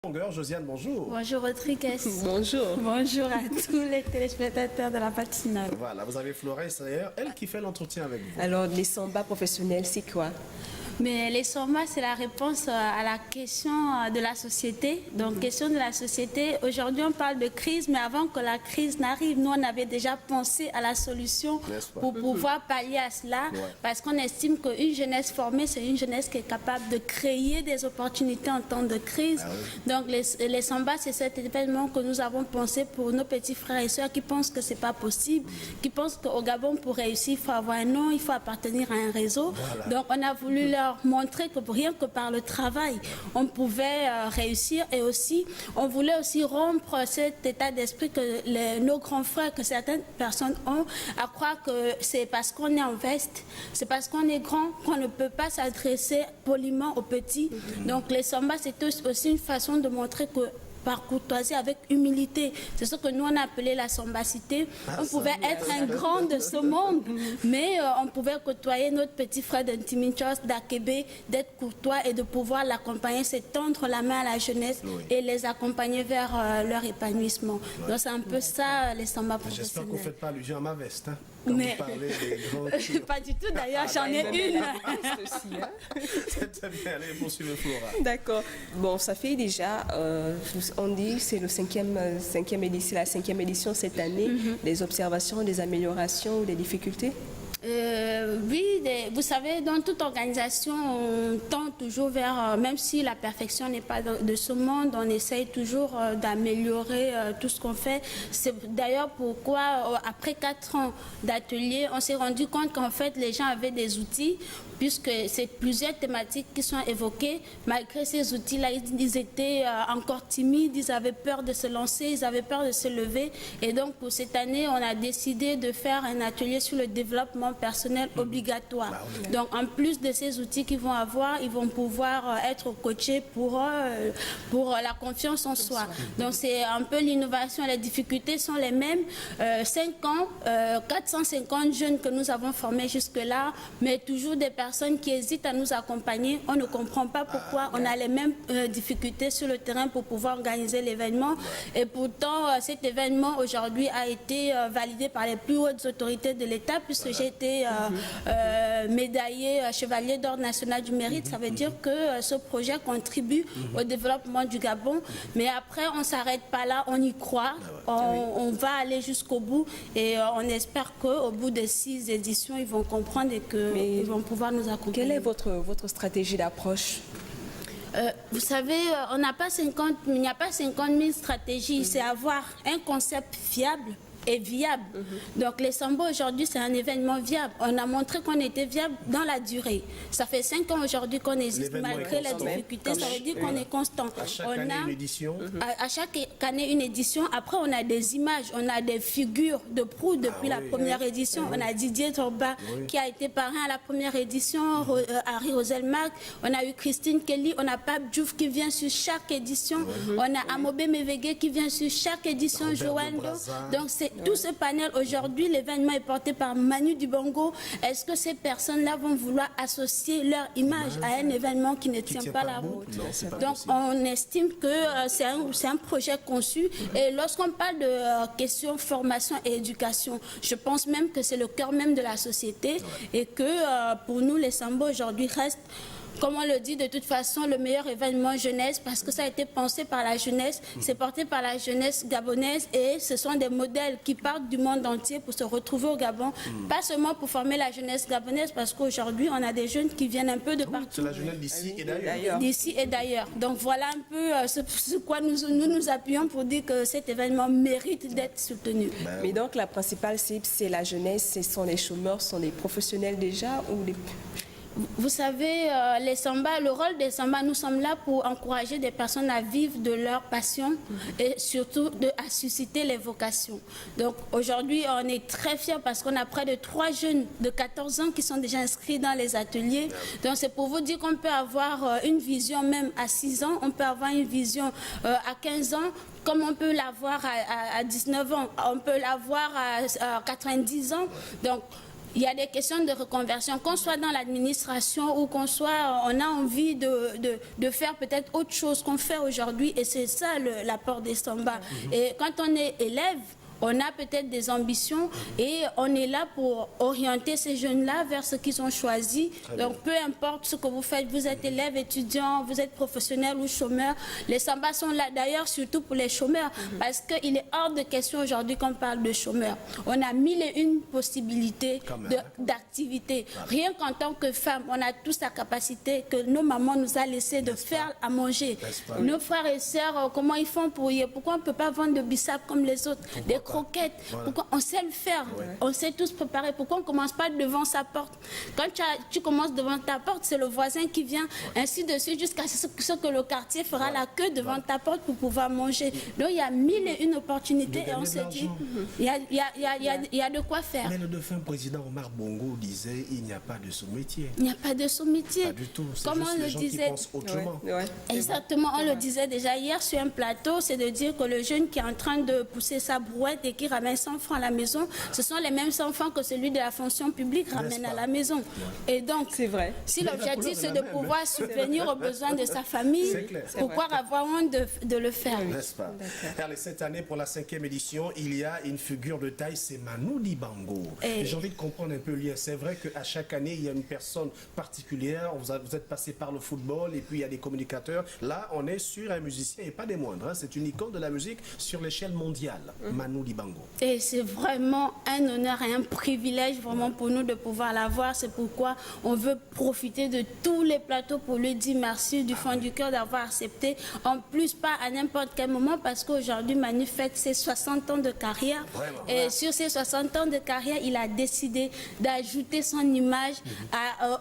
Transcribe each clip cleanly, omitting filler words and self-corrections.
longueur. Josiane, bonjour. Bonjour Rodriguez. Bonjour. Bonjour à tous les téléspectateurs de la matinale. Voilà, vous avez Florence d'ailleurs, elle qui fait l'entretien avec vous. Alors, les samba professionnels, c'est quoi? Mais les samba, c'est la réponse à la question de la société. Donc, question de la société. Aujourd'hui, on parle de crise, mais avant que la crise n'arrive, nous, on avait déjà pensé à la solution pour pouvoir pallier à cela. Parce qu'on estime qu'une jeunesse formée, c'est une jeunesse qui est capable de créer des opportunités en temps de crise. Donc, les samba, c'est cet événement que nous avons pensé pour nos petits frères et sœurs qui pensent que ce n'est pas possible, qui pensent qu'au Gabon, pour réussir, il faut avoir un nom, il faut appartenir à un réseau. Donc, on a voulu leur montrer que rien que par le travail, on pouvait réussir, et aussi, on voulait aussi rompre cet état d'esprit que nos grands frères, que certaines personnes ont, à croire que c'est parce qu'on est en veste, c'est parce qu'on est grand qu'on ne peut pas s'adresser poliment aux petits. Donc les samba, c'est aussi une façon de montrer que par courtoisie, avec humilité. C'est ce que nous on a appelé la sambacité. On pouvait être un grand de ce monde, mais on pouvait côtoyer notre petit frère d'Intiminchos, d'Akebe, d'être courtois et de pouvoir l'accompagner, c'est tendre la main à la jeunesse et les accompagner vers leur épanouissement. Donc c'est un peu ça les samba professionnels. J'espère que vous ne faites pas allusion à ma veste. Hein, mais vous parlez des grands... pas du tout d'ailleurs, j'en ai une. C'est très bien, allez poursuivre Flora. D'accord. Bon, ça fait déjà, on dit que c'est la cinquième édition cette année, des observations, des améliorations ou des difficultés? Oui, vous savez, dans toute organisation, on tend toujours vers, même si la perfection n'est pas de ce monde, on essaye toujours d'améliorer tout ce qu'on fait. C'est d'ailleurs pourquoi, après 4 ans d'atelier, on s'est rendu compte qu'en fait, les gens avaient des outils, puisque c'est plusieurs thématiques qui sont évoquées. Malgré ces outils-là, ils étaient encore timides, ils avaient peur de se lancer, ils avaient peur de se lever. Et donc, pour cette année, on a décidé de faire un atelier sur le développement personnel obligatoire. Donc, en plus de ces outils qu'ils vont avoir, ils vont pouvoir être coachés pour la confiance en soi. Donc, c'est un peu l'innovation. Les difficultés sont les mêmes. 5 ans, 450 jeunes que nous avons formés jusque-là, mais toujours des personnes qui hésitent à nous accompagner. On ne comprend pas pourquoi on a les mêmes difficultés sur le terrain pour pouvoir organiser l'événement. Et pourtant, cet événement aujourd'hui a été validé par les plus hautes autorités de l'État, puisque j'ai été médaillé chevalier d'ordre national du mérite. Ça veut dire que ce projet contribue au développement du Gabon. Mais après, on ne s'arrête pas là, on y croit, on va aller jusqu'au bout, et on espère qu'au bout de 6 éditions, ils vont comprendre et qu'ils vont pouvoir nous accompagner. Quelle est votre stratégie d'approche? Vous savez, il n'y a pas 50 000 stratégies, c'est avoir un concept fiable et viable. Donc les samba aujourd'hui, c'est un événement viable. On a montré qu'on était viable dans la durée. Ça fait 5 ans aujourd'hui qu'on existe malgré les difficultés. Ça veut dire qu'on est constant. À chaque année une édition. À chaque année une édition. Après, on a des images, on a des figures de proue depuis la première édition. On a Didier Drogba qui a été parrain à la première édition, Harry Roselmack. On a eu Christine Kelly, on a Pape Diouf qui vient sur chaque édition. On a Amobe Mevege qui vient sur chaque édition, Joando. Donc c'est tout ce panel aujourd'hui, l'événement est porté par Manu Dibongo. Est-ce que ces personnes-là vont vouloir associer leur image à un événement qui ne tient pas la route? Donc on estime que c'est un projet conçu. Et lorsqu'on parle de questions formation et éducation, je pense même que c'est le cœur même de la société, et que pour nous les samba aujourd'hui restent, comme on le dit, de toute façon, le meilleur événement jeunesse, parce que ça a été pensé par la jeunesse, c'est porté par la jeunesse gabonaise, et ce sont des modèles qui partent du monde entier pour se retrouver au Gabon, pas seulement pour former la jeunesse gabonaise, parce qu'aujourd'hui, on a des jeunes qui viennent un peu de partout. C'est la jeunesse d'ici et d'ailleurs. D'ici et d'ailleurs. Donc voilà un peu ce quoi nous appuyons pour dire que cet événement mérite d'être soutenu. Mais donc la principale cible, c'est la jeunesse, ce sont les chômeurs, ce sont les professionnels déjà, ou les... Vous savez, les samba, le rôle des samba, nous sommes là pour encourager des personnes à vivre de leur passion et surtout à susciter les vocations. Donc aujourd'hui, on est très fiers parce qu'on a près de 3 jeunes de 14 ans qui sont déjà inscrits dans les ateliers. Donc c'est pour vous dire qu'on peut avoir une vision même à 6 ans, on peut avoir une vision à 15 ans, comme on peut l'avoir à 19 ans, on peut l'avoir à 90 ans. Donc il y a des questions de reconversion, qu'on soit dans l'administration ou qu'on soit, on a envie de faire peut-être autre chose qu'on fait aujourd'hui, et c'est ça l'apport des Samba. Et quand on est élève, on a peut-être des ambitions et on est là pour orienter ces jeunes-là vers ce qu'ils ont choisi. Donc, peu importe ce que vous faites, vous êtes élève, étudiant, vous êtes professionnel ou chômeur, les Samba sont là d'ailleurs surtout pour les chômeurs, parce qu'il est hors de question aujourd'hui qu'on parle de chômeurs. On a 1001 possibilités d'activités. Rien qu'en tant que femme, on a tous la capacité que nos mamans nous a laissé de faire à manger. Nos frères et sœurs, comment ils font pour y... Pourquoi on ne peut pas vendre de bissap comme les autres, des croquettes? Pourquoi on sait le faire? On sait tous préparer. Pourquoi on ne commence pas devant sa porte? Quand tu commences devant ta porte, c'est le voisin qui vient, ainsi de suite, jusqu'à ce que le quartier fera la queue devant ta porte pour pouvoir manger. Donc il y a 1001 opportunités et on se dit, il y a de quoi faire. Mais le défunt président Omar Bongo disait, il n'y a pas de sous-métier. Il n'y a pas de sous-métier. Pas du tout. Comme on le disait. Exactement, on le disait déjà hier sur un plateau, c'est de dire que le jeune qui est en train de pousser sa brouette et qui ramène 100 francs à la maison, ce sont les mêmes 100 francs que celui de la fonction publique ramène à la maison. Et donc, si l'objectif c'est de pouvoir subvenir aux besoins de sa famille, pourquoi avoir honte de le faire? N'est-ce pas? Allez, cette année, pour la 5e édition, il y a une figure de taille, c'est Manu Dibango. J'ai envie de comprendre un peu le lien. C'est vrai qu'à chaque année, il y a une personne particulière. Vous êtes passé par le football et puis il y a des communicateurs. Là, on est sur un musicien et pas des moindres. Hein. C'est une icône de la musique sur l'échelle mondiale. Manu Dibango. Et c'est vraiment un honneur et un privilège vraiment pour nous de pouvoir l'avoir. C'est pourquoi on veut profiter de tous les plateaux pour lui dire merci du fond du cœur d'avoir accepté. En plus, pas à n'importe quel moment, parce qu'aujourd'hui, Manu fête ses 60 ans de carrière. Et sur ces 60 ans de carrière, il a décidé d'ajouter son image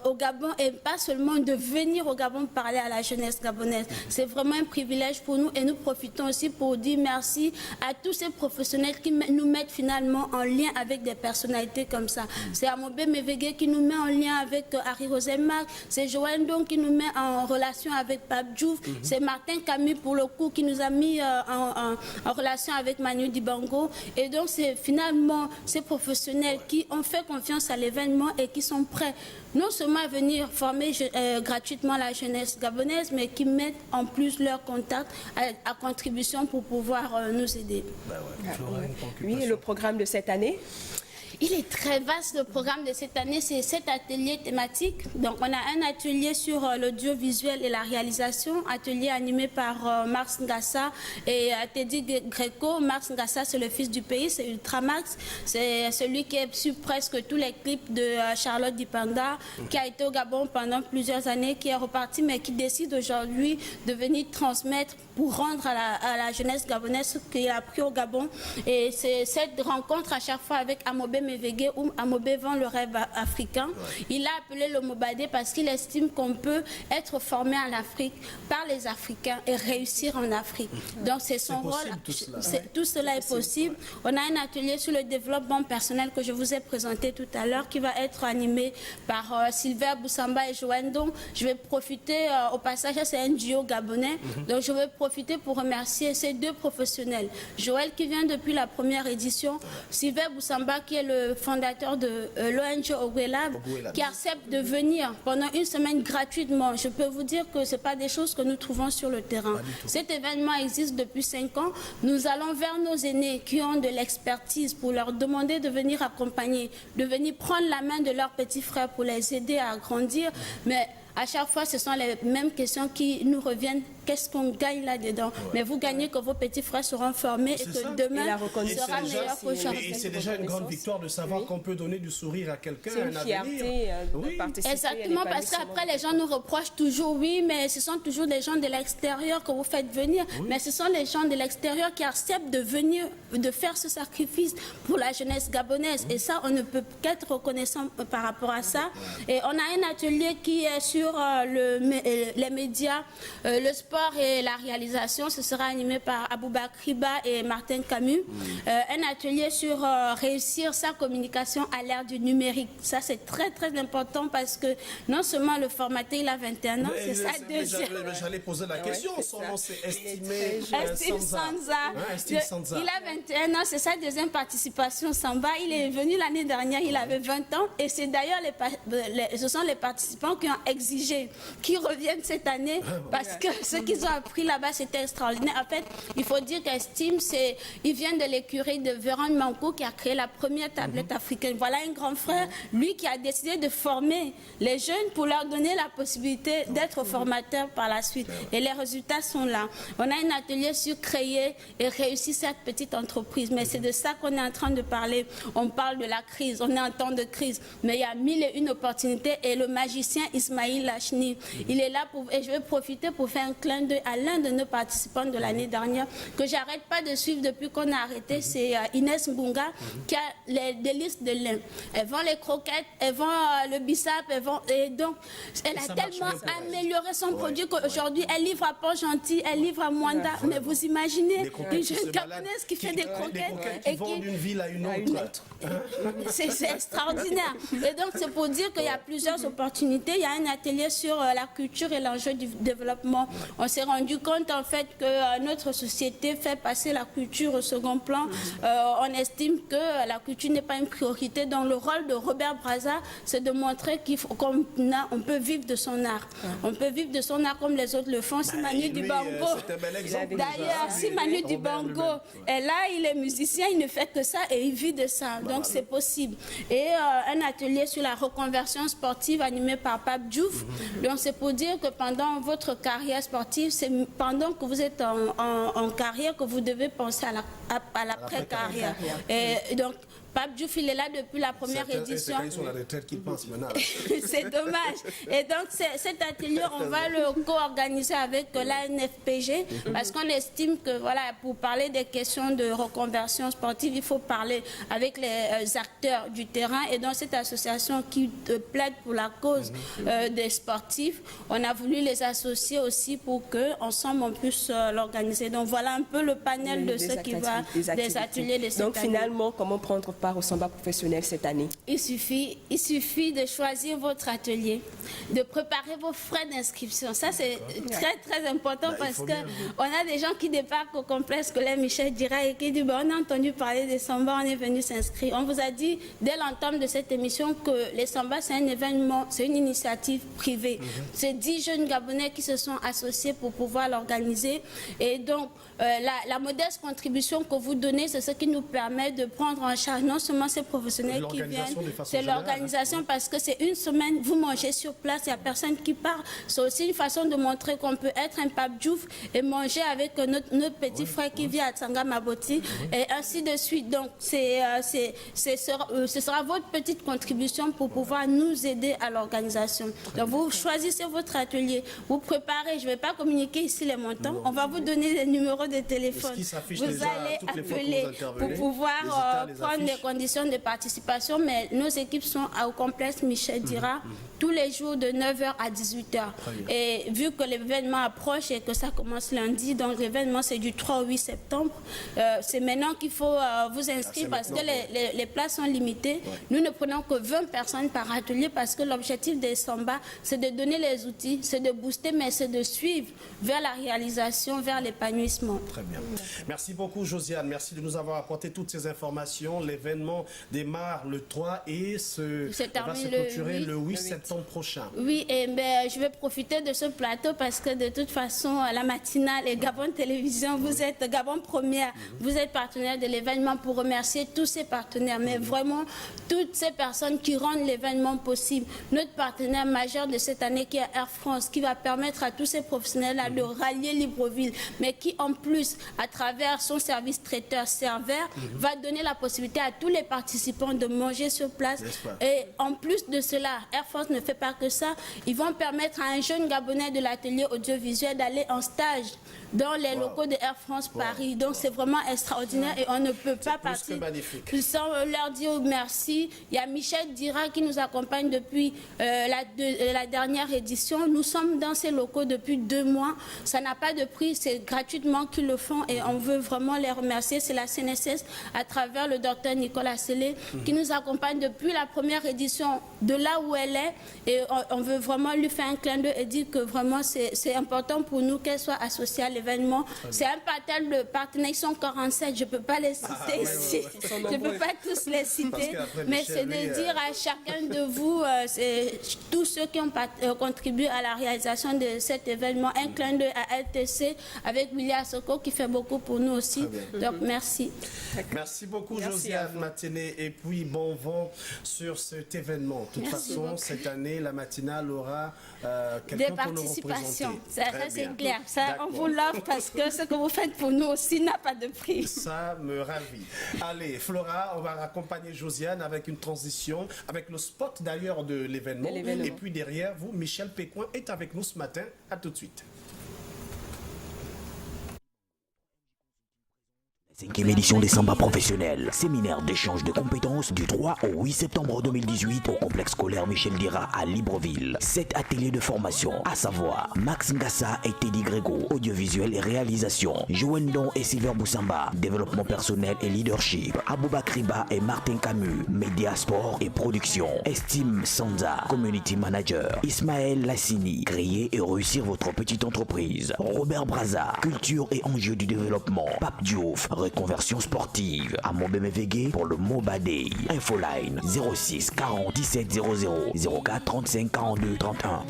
au Gabon, et pas seulement de venir au Gabon parler à la jeunesse gabonaise. C'est vraiment un privilège pour nous, et nous profitons aussi pour dire merci à tous ces professionnels qui nous mettent finalement en lien avec des personnalités comme ça. C'est Amobé Mévégué qui nous met en lien avec Harry Roselmack, c'est Joël Ndong qui nous met en relation avec Pape Diouf, c'est Martin Camus pour le coup qui nous a mis en relation avec Manu Dibango. Et donc c'est finalement ces professionnels qui ont fait confiance à l'événement et qui sont prêts non seulement à venir former gratuitement la jeunesse gabonaise, mais qui mettent en plus leur contact à contribution pour pouvoir nous aider. Oui, et le programme de cette année? Il est très vaste, le programme de cette année, c'est 7 ateliers thématiques. Donc on a un atelier sur l'audiovisuel et la réalisation, atelier animé par Mars Ngassa et Teddy Greco. Mars Ngassa, c'est le fils du pays, c'est Ultramax, c'est celui qui est sur presque tous les clips de Charlotte Dipanga, qui a été au Gabon pendant plusieurs années, qui est reparti, mais qui décide aujourd'hui de venir transmettre pour rendre à la jeunesse gabonaise ce qu'il a appris au Gabon. Et c'est cette rencontre à chaque fois avec Amobé Mévégué, où Amobé vend le rêve africain. Il a appelé le Mobadé parce qu'il estime qu'on peut être formé en Afrique par les Africains et réussir en Afrique. Donc c'est son rôle. Tout cela est possible. On a un atelier sur le développement personnel que je vous ai présenté tout à l'heure, qui va être animé par Sylvain Boussamba et Joël Ndong. Je vais profiter au passage, c'est un duo gabonais, donc je vais profiter pour remercier ces deux professionnels. Joël qui vient depuis la première édition, Sylvain Boussamba qui est le fondateur de l'ONG Ogwelab, qui accepte de venir pendant une semaine gratuitement. Je peux vous dire que ce n'est pas des choses que nous trouvons sur le terrain. Cet événement existe depuis 5 ans. Nous allons vers nos aînés qui ont de l'expertise pour leur demander de venir accompagner, de venir prendre la main de leurs petits frères pour les aider à grandir. Mais à chaque fois, ce sont les mêmes questions qui nous reviennent. Qu'est-ce qu'on gagne là-dedans? Mais vous gagnez que vos petits frères seront formés et que demain sera meilleur qu'aujourd'hui. C'est déjà une grande victoire de savoir qu'on peut donner du sourire à quelqu'un. C'est une fierté de participer. Exactement, parce qu'après les gens nous reprochent toujours, oui, mais ce sont toujours des gens de l'extérieur que vous faites venir. Mais ce sont les gens de l'extérieur qui acceptent de venir, de faire ce sacrifice pour la jeunesse gabonaise. Et ça, on ne peut qu'être reconnaissant par rapport à ça. Et on a un atelier qui est sur les médias, le sport support et la réalisation, ce sera animé par Aboubakry Ba et Martin Camus. Un atelier sur réussir sa communication à l'ère du numérique. Ça, c'est très, très important parce que non seulement le formaté, il a 21 ans, c'est ça deuxième. J'allais poser la question. Son nom, c'est Estimé Sanza. Il a 21 ans, c'est sa deuxième participation Samba. Il est venu l'année dernière, il avait 20 ans. Et c'est d'ailleurs, ce sont les participants qui ont exigé qu'ils reviennent cette année parce que ce qu'ils ont appris là-bas, c'était extraordinaire. En fait, il faut dire qu'Estime, il vient de l'écurie de Véron Manco qui a créé la première tablette africaine. Voilà un grand frère, lui qui a décidé de former les jeunes pour leur donner la possibilité d'être formateurs par la suite. Et les résultats sont là. On a un atelier sur créer et réussir cette petite entreprise. Mais c'est de ça qu'on est en train de parler. On parle de la crise, on est en temps de crise. Mais il y a 1001 opportunités et le magicien Ismail Lachni, il est là et je vais profiter pour faire un clin d'œil à l'un de nos participants de l'année dernière que j'arrête pas de suivre depuis qu'on a arrêté, c'est Inès Mbunga qui a des listes de lin. Elle vend les croquettes, elle vend le bissap, et donc elle a tellement amélioré son produit qu'aujourd'hui elle livre à Port-Gentil, elle livre à Mwanda. Mais vous imaginez une jeune Camerounaise qui fait des croquettes et qui vont d'une ville à une autre. C'est extraordinaire. Et donc c'est pour dire qu'il y a plusieurs opportunités. Il y a un atelier sur la culture et l'enjeu du développement. On s'est rendu compte en fait que notre société fait passer la culture au second plan. On estime que la culture n'est pas une priorité. Donc le rôle de Robert Brazza, c'est de montrer qu'on peut vivre de son art. On peut vivre de son art comme les autres le font. Si Manu Dibango, d'ailleurs, si Manu Dibango est là, il est musicien, il ne fait que ça et il vit de ça. Donc c'est possible. Et un atelier sur la reconversion sportive animé par Pape Diouf. Donc c'est pour dire que pendant votre carrière sportive, c'est pendant que vous êtes en carrière que vous devez penser à l'après-carrière. Et donc Pape Diouf, il est là depuis la première édition. C'est sur la retraite qu'il pense maintenant. C'est dommage. Et donc, cet atelier, on va le co-organiser avec l'ANFPG parce qu'on estime que, voilà, pour parler des questions de reconversion sportive, il faut parler avec les acteurs du terrain. Et dans cette association qui plaide pour la cause des sportifs, on a voulu les associer aussi pour qu'ensemble, on puisse l'organiser. Donc, voilà un peu le panel de ce qui va des ateliers de cette année. Donc, finalement, comment prendre part au Samba professionnel cette année? Il suffit de choisir votre atelier, de préparer vos frais d'inscription. Ça, c'est très, très important parce qu'on a des gens qui débarquent au complexe scolaire Michel Dira et qui disent on a entendu parler des Samba, on est venu s'inscrire. On vous a dit dès l'entame de cette émission que les Samba, c'est un événement, c'est une initiative privée. C'est 10 jeunes Gabonais qui se sont associés pour pouvoir l'organiser. Et donc, la modeste contribution que vous donnez, c'est ce qui nous permet de prendre en charge non seulement ces professionnels qui viennent, c'est l'organisation parce que c'est une semaine, vous mangez sur place, il n'y a personne qui part. C'est aussi une façon de montrer qu'on peut être un Pape Diouf et manger avec notre petit frère qui vit à Tsanga Maboti et ainsi de suite. Donc, ce sera votre petite contribution pour pouvoir nous aider à l'organisation. Donc, vous choisissez votre atelier, vous préparez, je ne vais pas communiquer ici les montants, on va vous donner les numéros de téléphone. Vous allez appeler pour pouvoir prendre les conditions de participation, mais nos équipes sont au complexe Michel Dira tous les jours de 9h à 18h. Et vu que l'événement approche et que ça commence lundi, donc l'événement c'est du 3 au 8 septembre, c'est maintenant qu'il faut vous inscrire parce que les places sont limitées. Nous ne prenons que 20 personnes par atelier parce que l'objectif des Samba, c'est de donner les outils, c'est de booster, mais c'est de suivre vers la réalisation, vers l'épanouissement. Très bien. Merci beaucoup Josiane, merci de nous avoir apporté toutes ces informations. L'événement démarre le 3 et va se clôturer le 8 septembre prochain. Oui, et je vais profiter de ce plateau parce que de toute façon, la matinale et Gabon Télévision, vous êtes Gabon Première, vous êtes partenaire de l'événement pour remercier tous ces partenaires, mais vraiment toutes ces personnes qui rendent l'événement possible. Notre partenaire majeur de cette année qui est Air France, qui va permettre à tous ces professionnels-là de rallier Libreville, mais qui en plus, à travers son service traiteur serveur, va donner la possibilité à tous les participants de manger sur place. Et en plus de cela, Air France ne fait pas que ça, ils vont permettre à un jeune Gabonais de l'atelier audiovisuel d'aller en stage dans les locaux de Air France Paris. Donc c'est vraiment extraordinaire et on ne peut pas partir sans leur dire merci. Il y a Michel Dira qui nous accompagne depuis la dernière édition. Nous sommes dans ces locaux depuis 2 mois. Ça n'a pas de prix, c'est gratuitement qu'ils le font et on veut vraiment les remercier. C'est la CNSS à travers le docteur Nicolas Sellé qui nous accompagne depuis la première édition de là où elle est et on veut vraiment lui faire un clin d'œil et dire que vraiment c'est important pour nous qu'elle soit associée à l'événement. C'est un partenaire, ils sont 47, je ne peux pas les citer ici. Je ne peux pas tous les citer, mais c'est de dire à chacun de vous, tous ceux qui ont contribué à la réalisation de cet événement, un clin d'œil à LTC avec William Soko qui fait beaucoup pour nous aussi. Donc merci. Merci beaucoup Josiane Matinée et puis bon vent sur cet événement. De toute façon, cette année, la matinale aura quelqu'un pour nous représenter. Ça c'est clair. Ça, on vous l'offre parce que ce que vous faites pour nous aussi n'a pas de prix. Ça me ravit. Allez, Flora, on va accompagner Josiane avec une transition, avec le spot d'ailleurs de l'événement. Et puis derrière vous, Michel Pécoin est avec nous ce matin. À tout de suite. 5e édition des Samba professionnels, séminaire d'échange de compétences du 3 au 8 septembre 2018 au complexe scolaire Michel Dira à Libreville. 7 ateliers de formation, à savoir Max Ngassa et Teddy Grégo, audiovisuel et réalisation, Joendon et Silver Boussamba, développement personnel et leadership, Aboubakriba et Martin Camus, média, sport et production, Estime Sanza, community manager, Ismaël Lassini, créer et réussir votre petite entreprise, Robert Braza, culture et enjeux du développement, Pape Diouf, conversion sportive à Montbémévégué pour le Mobadé. Infoline 06 40 17 00 04 35 42 31.